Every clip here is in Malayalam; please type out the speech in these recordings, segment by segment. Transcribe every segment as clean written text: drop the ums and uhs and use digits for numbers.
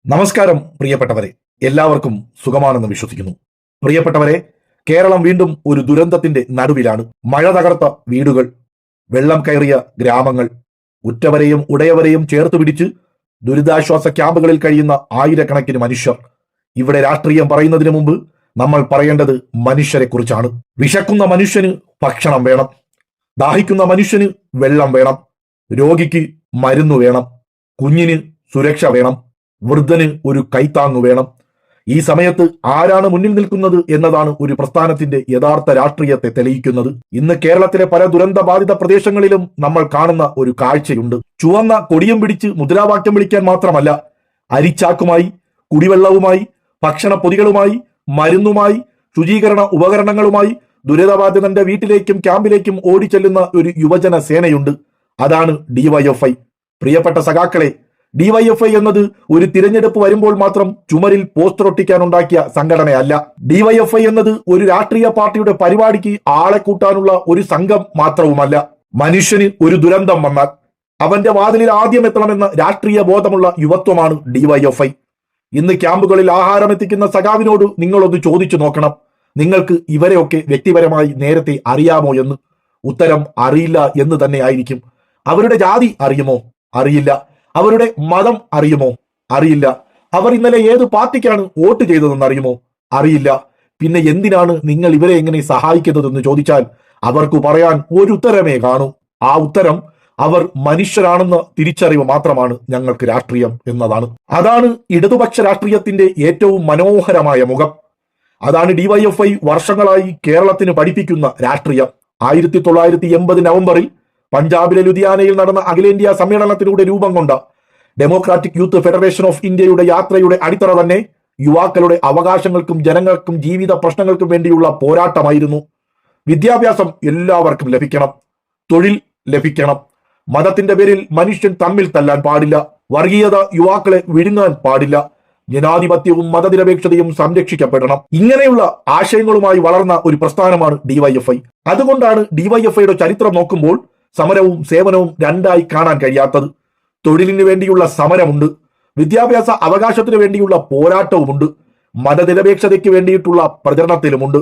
നമസ്കാരം പ്രിയപ്പെട്ടവരെ, എല്ലാവർക്കും സുഖമാണെന്ന് വിശ്വസിക്കുന്നു. പ്രിയപ്പെട്ടവരെ, കേരളം വീണ്ടും ഒരു ദുരന്തത്തിന്റെ നടുവിലാണ്. മഴ തകർത്ത വീടുകൾ, വെള്ളം കയറിയ ഗ്രാമങ്ങൾ, ഉറ്റവരെയും ഉടയവരെയും ചേർത്ത് പിടിച്ച് ദുരിതാശ്വാസ ക്യാമ്പുകളിൽ കഴിയുന്ന ആയിരക്കണക്കിന് മനുഷ്യർ. ഇവിടെ രാഷ്ട്രീയം പറയുന്നതിന് മുമ്പ് നമ്മൾ പറയേണ്ടത് മനുഷ്യരെ കുറിച്ചാണ്. വിശക്കുന്ന മനുഷ്യന് ഭക്ഷണം വേണം, ദാഹിക്കുന്ന മനുഷ്യന് വെള്ളം വേണം, രോഗിക്ക് മരുന്ന് വേണം, കുഞ്ഞിന് സുരക്ഷ വേണം, വൃദ്ധന് ഒരു കൈത്താങ്ങു വേണം. ഈ സമയത്ത് ആരാണ് മുന്നിൽ നിൽക്കുന്നത് എന്നതാണ് ഒരു പ്രസ്ഥാനത്തിന്റെ യഥാർത്ഥ രാഷ്ട്രീയത്തെ തെളിയിക്കുന്നത്. ഇന്ന് കേരളത്തിലെ പല ദുരന്ത ബാധിത പ്രദേശങ്ങളിലും നമ്മൾ കാണുന്ന ഒരു കാഴ്ചയുണ്ട്. ചുവന്ന കൊടിയും പിടിച്ച് മുദ്രാവാക്യം വിളിക്കാൻ മാത്രമല്ല, അരിച്ചാക്കുമായി, കുടിവെള്ളവുമായി, ഭക്ഷണ പൊതികളുമായി, മരുന്നുമായി, ശുചീകരണ ഉപകരണങ്ങളുമായി ദുരിതബാധിതന്റെ വീട്ടിലേക്കും ക്യാമ്പിലേക്കും ഓടിച്ചെല്ലുന്ന ഒരു യുവജന സേനയുണ്ട്. അതാണ് ഡിവൈഎഫ്ഐ. പ്രിയപ്പെട്ട സഖാക്കളെ, ഡിവൈഎഫ്ഐ എന്നത് ഒരു തിരഞ്ഞെടുപ്പ് വരുമ്പോൾ മാത്രം ചുമരിൽ പോസ്റ്റർ ഒട്ടിക്കാനുണ്ടാക്കിയ സംഘടനയല്ല. ഡിവൈഎഫ്ഐ എന്നത് ഒരു രാഷ്ട്രീയ പാർട്ടിയുടെ പരിപാടിക്ക് ആളെ കൂട്ടാനുള്ള ഒരു സംഘം മാത്രവുമല്ല. മനുഷ്യന് ഒരു ദുരന്തം വന്നാൽ അവന്റെ വാതിലിൽ ആദ്യം എത്തണമെന്ന രാഷ്ട്രീയ ബോധമുള്ള യുവത്വമാണ് ഡിവൈഎഫ്ഐ. ഇന്ന് ക്യാമ്പുകളിൽ ആഹാരം എത്തിക്കുന്ന സഖാവിനോട് നിങ്ങളൊന്ന് ചോദിച്ചു നോക്കണം, നിങ്ങൾക്ക് ഇവരെയൊക്കെ വ്യക്തിപരമായി നേരത്തെ അറിയാമോ എന്ന്. ഉത്തരം അറിയില്ല എന്ന് തന്നെ ആയിരിക്കും. അവരുടെ ജാതി അറിയുമോ? അറിയില്ല. അവരുടെ മതം അറിയുമോ? അറിയില്ല. അവർ ഇന്നലെ ഏത് പാർട്ടിക്കാണ് വോട്ട് ചെയ്തതെന്ന് അറിയുമോ? അറിയില്ല. പിന്നെ എന്തിനാണ് നിങ്ങൾ ഇവരെ എങ്ങനെ സഹായിക്കുന്നതെന്ന് ചോദിച്ചാൽ അവർക്ക് പറയാൻ ഒരു ഉത്തരമേ കാണൂ. ആ ഉത്തരം അവർ മനുഷ്യരാണെന്ന തിരിച്ചറിവ് മാത്രമാണ് ഞങ്ങൾക്ക് രാഷ്ട്രീയം എന്നതാണ്. അതാണ് ഇടതുപക്ഷ രാഷ്ട്രീയത്തിന്റെ ഏറ്റവും മനോഹരമായ മുഖം. അതാണ് ഡിവൈഎഫ്ഐ വർഷങ്ങളായി കേരളത്തിന് പഠിപ്പിക്കുന്ന രാഷ്ട്രീയം. 1980 നവംബറിൽ പഞ്ചാബിലെ ലുധിയാനയിൽ നടന്ന അഖിലേന്ത്യാ സമ്മേളനത്തിലൂടെ രൂപം കൊണ്ട ഡെമോക്രാറ്റിക് യൂത്ത് ഫെഡറേഷൻ ഓഫ് ഇന്ത്യയുടെ യാത്രയുടെ അടിത്തറ തന്നെ യുവാക്കളുടെ അവകാശങ്ങൾക്കും ജനങ്ങൾക്കും ജീവിത പ്രശ്നങ്ങൾക്കും വേണ്ടിയുള്ള പോരാട്ടമായിരുന്നു. വിദ്യാഭ്യാസം എല്ലാവർക്കും ലഭിക്കണം, തൊഴിൽ ലഭിക്കണം, മതത്തിന്റെ പേരിൽ മനുഷ്യൻ തമ്മിൽ തല്ലാൻ പാടില്ല, വർഗീയത യുവാക്കളെ വിഴുങ്ങാൻ പാടില്ല, ജനാധിപത്യവും മതനിരപേക്ഷതയും സംരക്ഷിക്കപ്പെടണം. ഇങ്ങനെയുള്ള ആശയങ്ങളുമായി വളർന്ന ഒരു പ്രസ്ഥാനമാണ് ഡിവൈഎഫ്ഐ. അതുകൊണ്ടാണ് ഡിവൈഎഫ്ഐയുടെ ചരിത്രം നോക്കുമ്പോൾ സമരവും സേവനവും രണ്ടായി കാണാൻ കഴിയാത്തത്. തൊഴിലിന് വേണ്ടിയുള്ള സമരമുണ്ട്, വിദ്യാഭ്യാസ അവകാശത്തിന് വേണ്ടിയുള്ള പോരാട്ടവുമുണ്ട്, മതനിരപേക്ഷതയ്ക്ക് വേണ്ടിയിട്ടുള്ള പ്രചരണത്തിലുമുണ്ട്,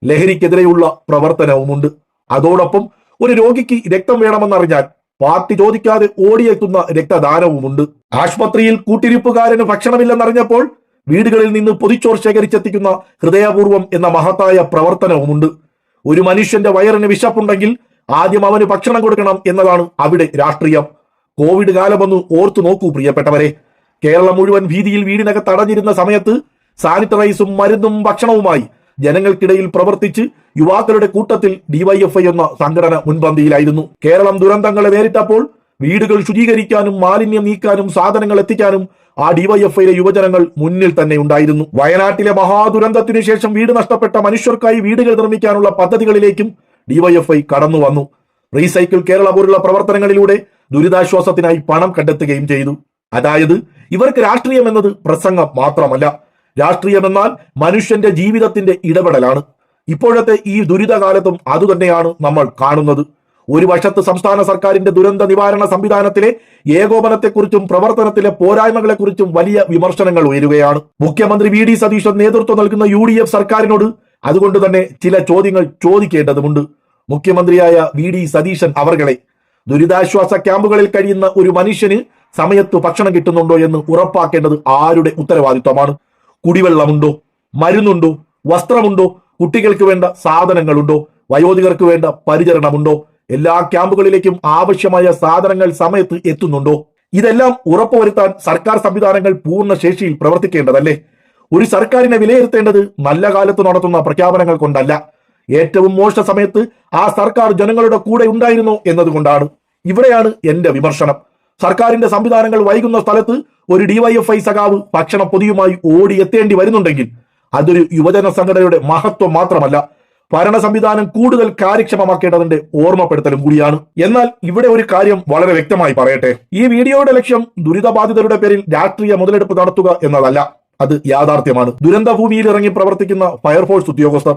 ലഹരിക്കെതിരെയുള്ള പ്രവർത്തനവുമുണ്ട്. അതോടൊപ്പം ഒരു രോഗിക്ക് രക്തം വേണമെന്നറിഞ്ഞാൽ പാർട്ടി ചോദിക്കാതെ ഓടിയെത്തുന്ന രക്തദാനവുമുണ്ട്. ആശുപത്രിയിൽ കൂട്ടിരിപ്പുകാരന് ഭക്ഷണമില്ലെന്നറിഞ്ഞപ്പോൾ വീടുകളിൽ നിന്ന് പൊതിച്ചോർ ശേഖരിച്ചെത്തിക്കുന്ന ഹൃദയപൂർവ്വം എന്ന മഹത്തായ പ്രവർത്തനവുമുണ്ട്. ഒരു മനുഷ്യന്റെ വയറിന് വിശപ്പുണ്ടെങ്കിൽ ആദ്യം അവന് ഭക്ഷണം കൊടുക്കണം എന്നതാണ് അവിടെ രാഷ്ട്രീയം. കോവിഡ് കാലമൊന്ന് ഓർത്തു നോക്കൂ പ്രിയപ്പെട്ടവരെ. കേരളം മുഴുവൻ ഭീതിയിൽ വീടിനകത്ത് അടഞ്ഞിരുന്ന സമയത്ത് സാനിറ്റൈസും മരുന്നും ഭക്ഷണവുമായി ജനങ്ങൾക്കിടയിൽ പ്രവർത്തിച്ച് യുവാക്കളുടെ കൂട്ടത്തിൽ ഡിവൈഎഫ്ഐ എന്ന സംഘടന മുൻപന്തിയിലായിരുന്നു. കേരളം ദുരന്തങ്ങളെ നേരിട്ടപ്പോൾ വീടുകൾ ശുചീകരിക്കാനും മാലിന്യം നീക്കാനും സാധനങ്ങൾ എത്തിക്കാനും ആ ഡിവൈഎഫ്ഐയിലെ യുവജനങ്ങൾ മുന്നിൽ തന്നെ ഉണ്ടായിരുന്നു. വയനാട്ടിലെ മഹാദുരന്തത്തിനു ശേഷം വീട് നഷ്ടപ്പെട്ട മനുഷ്യർക്കായി വീടുകൾ നിർമ്മിക്കാനുള്ള പദ്ധതികളിലേക്കും ഡിവൈഎഫ്ഐ കടന്നു വന്നു. റീസൈക്കിൾ കേരള പോലുള്ള പ്രവർത്തനങ്ങളിലൂടെ ദുരിതാശ്വാസത്തിനായി പണം കണ്ടെത്തുകയും ചെയ്തു. അതായത് ഇവർക്ക് രാഷ്ട്രീയം എന്നത് പ്രസംഗം മാത്രമല്ല, രാഷ്ട്രീയം എന്നാൽ മനുഷ്യന്റെ ജീവിതത്തിന്റെ ഇടപെടലാണ്. ഇപ്പോഴത്തെ ഈ ദുരിതകാലത്തും അതുതന്നെയാണ് നമ്മൾ കാണുന്നത്. ഒരു വശത്ത് സംസ്ഥാന സർക്കാരിന്റെ ദുരന്ത നിവാരണ സംവിധാനത്തിലെ ഏകോപനത്തെക്കുറിച്ചും പ്രവർത്തനത്തിലെ പോരായ്മകളെക്കുറിച്ചും വലിയ വിമർശനങ്ങൾ ഉയരുകയാണ്. മുഖ്യമന്ത്രി വി ഡി സതീശൻ നേതൃത്വം നൽകുന്ന UDF സർക്കാരിനോട് അതുകൊണ്ട് തന്നെ ചില ചോദ്യങ്ങൾ ചോദിക്കേണ്ടതുണ്ട്. മുഖ്യമന്ത്രിയായ വി ഡി സതീശൻ അവർകളെ, ദുരിതാശ്വാസ ക്യാമ്പുകളിൽ കഴിയുന്ന ഒരു മനുഷ്യന് സമയത്ത് ഭക്ഷണം കിട്ടുന്നുണ്ടോ എന്ന് ഉറപ്പാക്കേണ്ടത് ആരുടെ ഉത്തരവാദിത്വമാണ്? കുടിവെള്ളമുണ്ടോ? മരുന്നുണ്ടോ? വസ്ത്രമുണ്ടോ? കുട്ടികൾക്ക് വേണ്ട സാധനങ്ങളുണ്ടോ? വയോധികർക്ക് വേണ്ട പരിചരണമുണ്ടോ? എല്ലാ ക്യാമ്പുകളിലേക്കും ആവശ്യമായ സാധനങ്ങൾ സമയത്ത് എത്തുന്നുണ്ടോ? ഇതെല്ലാം ഉറപ്പുവരുത്താൻ സർക്കാർ സംവിധാനങ്ങൾ പൂർണ്ണ ശേഷിയിൽ പ്രവർത്തിക്കേണ്ടതല്ലേ? ഒരു സർക്കാരിനെ വിലയിരുത്തേണ്ടത് നല്ല കാലത്ത് നടത്തുന്ന പ്രഖ്യാപനങ്ങൾ കൊണ്ടല്ല, ഏറ്റവും മോശ സമയത്ത് ആ സർക്കാർ ജനങ്ങളുടെ കൂടെ ഉണ്ടായിരുന്നു എന്നതുകൊണ്ടാണ്. ഇവിടെയാണ് എന്റെ വിമർശനം. സർക്കാരിന്റെ സംവിധാനങ്ങൾ വൈകുന്ന സ്ഥലത്ത് ഒരു ഡിവൈഎഫ്ഐ സഖാവ് ഭക്ഷണ പൊതിയുമായി ഓടിയെത്തേണ്ടി വരുന്നുണ്ടെങ്കിൽ അതൊരു യുവജന സംഘടനയുടെ മഹത്വം മാത്രമല്ല, ഭരണ സംവിധാനം കൂടുതൽ കാര്യക്ഷമമാക്കേണ്ടതിന്റെ ഓർമ്മപ്പെടുത്തലും കൂടിയാണ്. എന്നാൽ ഇവിടെ ഒരു കാര്യം വളരെ വ്യക്തമായി പറയട്ടെ. ഈ വീഡിയോയുടെ ലക്ഷ്യം ദുരിതബാധിതരുടെ പേരിൽ രാഷ്ട്രീയ മുതലെടുപ്പ് നടത്തുക എന്നതല്ല, അത് യാഥാർത്ഥ്യമാണ്. ദുരന്ത ഭൂമിയിൽ ഇറങ്ങി പ്രവർത്തിക്കുന്ന ഫയർഫോഴ്സ് ഉദ്യോഗസ്ഥർ,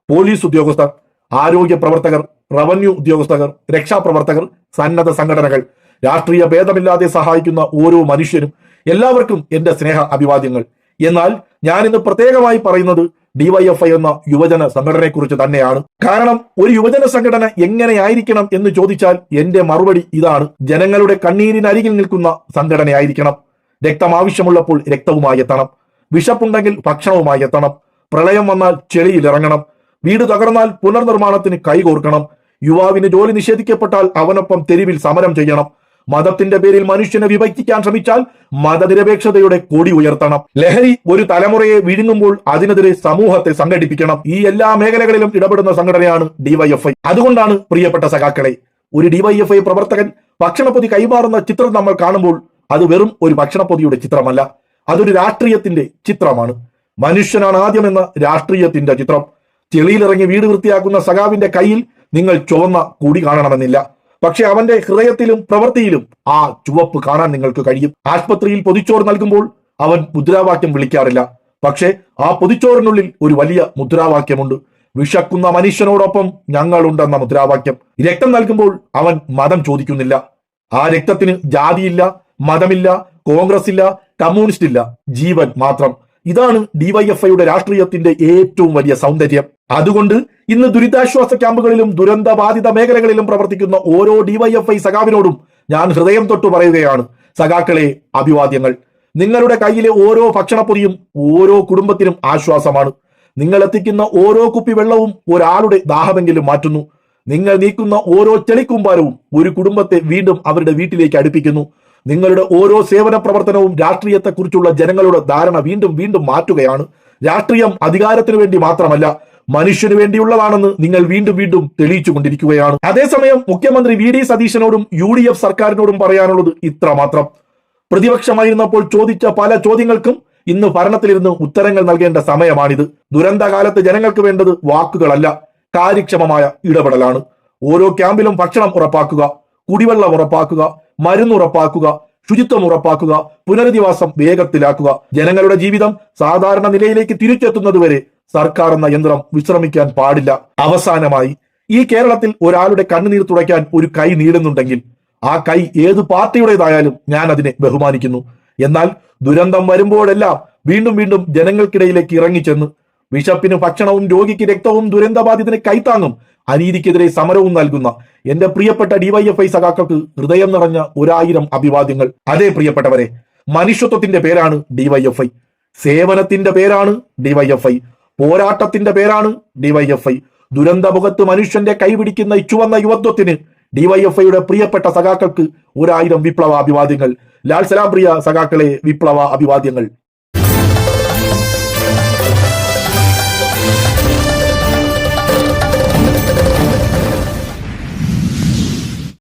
പോലീസ് ഉദ്യോഗസ്ഥർ, ആരോഗ്യ പ്രവർത്തകർ, റവന്യൂ ഉദ്യോഗസ്ഥർ, രക്ഷാപ്രവർത്തകർ, സന്നദ്ധ സംഘടനകൾ, രാഷ്ട്രീയ ഭേദമില്ലാതെ സഹായിക്കുന്ന ഓരോ മനുഷ്യനും എല്ലാവർക്കും എന്റെ സ്നേഹ അഭിവാദ്യങ്ങൾ. എന്നാൽ ഞാൻ ഇന്ന് പ്രത്യേകമായി പറയുന്നത് ഡിവൈഎഫ്ഐ എന്ന യുവജന സംഘടനയെക്കുറിച്ച് തന്നെയാണ്. കാരണം ഒരു യുവജന സംഘടന എങ്ങനെയായിരിക്കണം എന്ന് ചോദിച്ചാൽ എന്റെ മറുപടി ഇതാണ്: ജനങ്ങളുടെ കണ്ണീരിനരികിൽ നിൽക്കുന്ന സംഘടനയായിരിക്കണം. രക്തം ആവശ്യമുള്ളപ്പോൾ രക്തവുമായി എത്തണം, വിശപ്പുണ്ടെങ്കിൽ ഭക്ഷണവുമായി എത്തണം, പ്രളയം വന്നാൽ ചെളിയിൽ ഇറങ്ങണം, വീട് തകർന്നാൽ പുനർനിർമ്മാണത്തിന് കൈകോർക്കണം, യുവാവിന് ജോലി നിഷേധിക്കപ്പെട്ടാൽ അവനൊപ്പം തെരുവിൽ സമരം ചെയ്യണം, മതത്തിന്റെ പേരിൽ മനുഷ്യനെ വിഭജിക്കാൻ ശ്രമിച്ചാൽ മതനിരപേക്ഷതയുടെ കൊടി ഉയർത്തണം, ലഹരി ഒരു തലമുറയെ വിഴുങ്ങുമ്പോൾ അതിനെതിരെ സമൂഹത്തെ സംഘടിപ്പിക്കണം. ഈ എല്ലാ മേഖലകളിലും ഇടപെടുന്ന സംഘടനയാണ് ഡിവൈഎഫ്ഐ. അതുകൊണ്ടാണ് പ്രിയപ്പെട്ട സഖാക്കളെ, ഒരു ഡിവൈഎഫ്ഐ പ്രവർത്തകൻ ഭക്ഷണപ്പൊതി കൈമാറുന്ന ചിത്രം നമ്മൾ കാണുമ്പോൾ അത് വെറും ഒരു ഭക്ഷണപ്പൊതിയുടെ ചിത്രമല്ല, അതൊരു രാഷ്ട്രീയത്തിന്റെ ചിത്രമാണ്. മനുഷ്യനാണ് ആദ്യമെന്ന രാഷ്ട്രീയത്തിന്റെ ചിത്രം. ചെളിയിലിറങ്ങി വീട് വൃത്തിയാക്കുന്ന സഖാവിന്റെ കയ്യിൽ നിങ്ങൾ ചുവന്ന കൊടി കാണണമെന്നില്ല, പക്ഷെ അവന്റെ ഹൃദയത്തിലും പ്രവൃത്തിയിലും ആ ചുവപ്പ് കാണാൻ നിങ്ങൾക്ക് കഴിയും. ആശുപത്രിയിൽ പൊതിച്ചോറ് നൽകുമ്പോൾ അവൻ മുദ്രാവാക്യം വിളിക്കാറില്ല, പക്ഷെ ആ പൊതിച്ചോറിനുള്ളിൽ ഒരു വലിയ മുദ്രാവാക്യമുണ്ട്: വിശക്കുന്ന മനുഷ്യനോടൊപ്പം ഞങ്ങളുണ്ടെന്ന മുദ്രാവാക്യം. രക്തം നൽകുമ്പോൾ അവൻ മതം ചോദിക്കുന്നില്ല. ആ രക്തത്തിന് ജാതിയില്ല, മതമില്ല, കോൺഗ്രസ് ഇല്ല, കമ്മ്യൂണിസ്റ്റ് ഇല്ല, ജീവൻ മാത്രം. ഇതാണ് ഡിവൈഎഫ്ഐയുടെ രാഷ്ട്രീയത്തിന്റെ ഏറ്റവും വലിയ സൗന്ദര്യം. അതുകൊണ്ട് ഇന്ന് ദുരിതാശ്വാസ ക്യാമ്പുകളിലും ദുരന്ത ബാധിത മേഖലകളിലും പ്രവർത്തിക്കുന്ന ഓരോ ഡിവൈഎഫ്ഐ സഖാവിനോടും ഞാൻ ഹൃദയം തൊട്ടു പറയുകയാണ്: സഖാക്കളെ, അഭിവാദ്യങ്ങൾ. നിങ്ങളുടെ കയ്യിലെ ഓരോ ഭക്ഷണപ്പൊതിയും ഓരോ കുടുംബത്തിനും ആശ്വാസമാണ്. നിങ്ങൾ എത്തിക്കുന്ന ഓരോ കുപ്പി വെള്ളവും ഒരാളുടെ ദാഹമെങ്കിലും മാറ്റുന്നു. നിങ്ങൾ നീക്കുന്ന ഓരോ ചെളിക്കൂമ്പാരവും ഒരു കുടുംബത്തെ വീണ്ടും അവരുടെ വീട്ടിലേക്ക് അടുപ്പിക്കുന്നു. നിങ്ങളുടെ ഓരോ സേവന പ്രവർത്തനവും രാഷ്ട്രീയത്തെക്കുറിച്ചുള്ള ജനങ്ങളുടെ ധാരണ വീണ്ടും വീണ്ടും മാറ്റുകയാണ്. രാഷ്ട്രീയം അധികാരത്തിന് വേണ്ടി മാത്രമല്ല, മനുഷ്യന് വേണ്ടിയുള്ളതാണെന്ന് നിങ്ങൾ വീണ്ടും വീണ്ടും തെളിയിച്ചു കൊണ്ടിരിക്കുകയാണ്. അതേസമയം മുഖ്യമന്ത്രി വി ഡി സതീശനോടും UDF സർക്കാരിനോടും പറയാനുള്ളത് ഇത്ര മാത്രം: പ്രതിപക്ഷമായിരുന്നപ്പോൾ ചോദിച്ച പല ചോദ്യങ്ങൾക്കും ഇന്ന് ഭരണത്തിലിരുന്ന് ഉത്തരങ്ങൾ നൽകേണ്ട സമയമാണിത്. ദുരന്തകാലത്ത് ജനങ്ങൾക്ക് വേണ്ടത് വാക്കുകളല്ല, കാര്യക്ഷമമായ ഇടപെടലാണ്. ഓരോ ക്യാമ്പിലും ഭക്ഷണം ഉറപ്പാക്കുക, കുടിവെള്ളം ഉറപ്പാക്കുക, മരുന്ന് ഉറപ്പാക്കുക, ശുചിത്വം ഉറപ്പാക്കുക, പുനരധിവാസം വേഗത്തിലാക്കുക. ജനങ്ങളുടെ ജീവിതം സാധാരണ നിലയിലേക്ക് തിരിച്ചെത്തുന്നതുവരെ സർക്കാർ എന്ന യന്ത്രം വിശ്രമിക്കാൻ പാടില്ല. അവസാനമായി, ഈ കേരളത്തിൽ ഒരാളുടെ കണ്ണുനീർ തുടയ്ക്കാൻ ഒരു കൈ നീളുന്നുണ്ടെങ്കിൽ ആ കൈ ഏത് പാർട്ടിയുടേതായാലും ഞാൻ അതിനെ ബഹുമാനിക്കുന്നു. എന്നാൽ ദുരന്തം വരുമ്പോഴെല്ലാം വീണ്ടും വീണ്ടും ജനങ്ങൾക്കിടയിലേക്ക് ഇറങ്ങിച്ചെന്ന് വിശപ്പിന് ഭക്ഷണവും രോഗിക്ക് രക്തവും ദുരന്തബാധിതന് കൈത്താങ്ങും അനീതിക്കെതിരെ സമരവും നൽകുന്ന എന്റെ പ്രിയപ്പെട്ട ഡിവൈഎഫ്ഐ സഖാക്കൾക്ക് ഹൃദയം നിറഞ്ഞ 1000 അഭിവാദ്യങ്ങൾ. അതേ പ്രിയപ്പെട്ടവരെ, മനുഷ്യത്വത്തിന്റെ പേരാണ് ഡിവൈഎഫ്ഐ, സേവനത്തിന്റെ പേരാണ് ഡിവൈഎഫ്ഐ, പോരാട്ടത്തിന്റെ പേരാണ് ഡിവൈഎഫ്ഐ. ദുരന്തമുഖത്ത് മനുഷ്യന്റെ കൈപിടിക്കുന്ന ചുവന്ന യുവത്വത്തിന് ഡിവൈഎഫ്ഐയുടെ പ്രിയപ്പെട്ട സഖാക്കൾക്ക് 1000 വിപ്ലവ അഭിവാദ്യങ്ങൾ. ലാൽ സലാം പ്രിയ സഖാക്കളെ, വിപ്ലവ അഭിവാദ്യങ്ങൾ.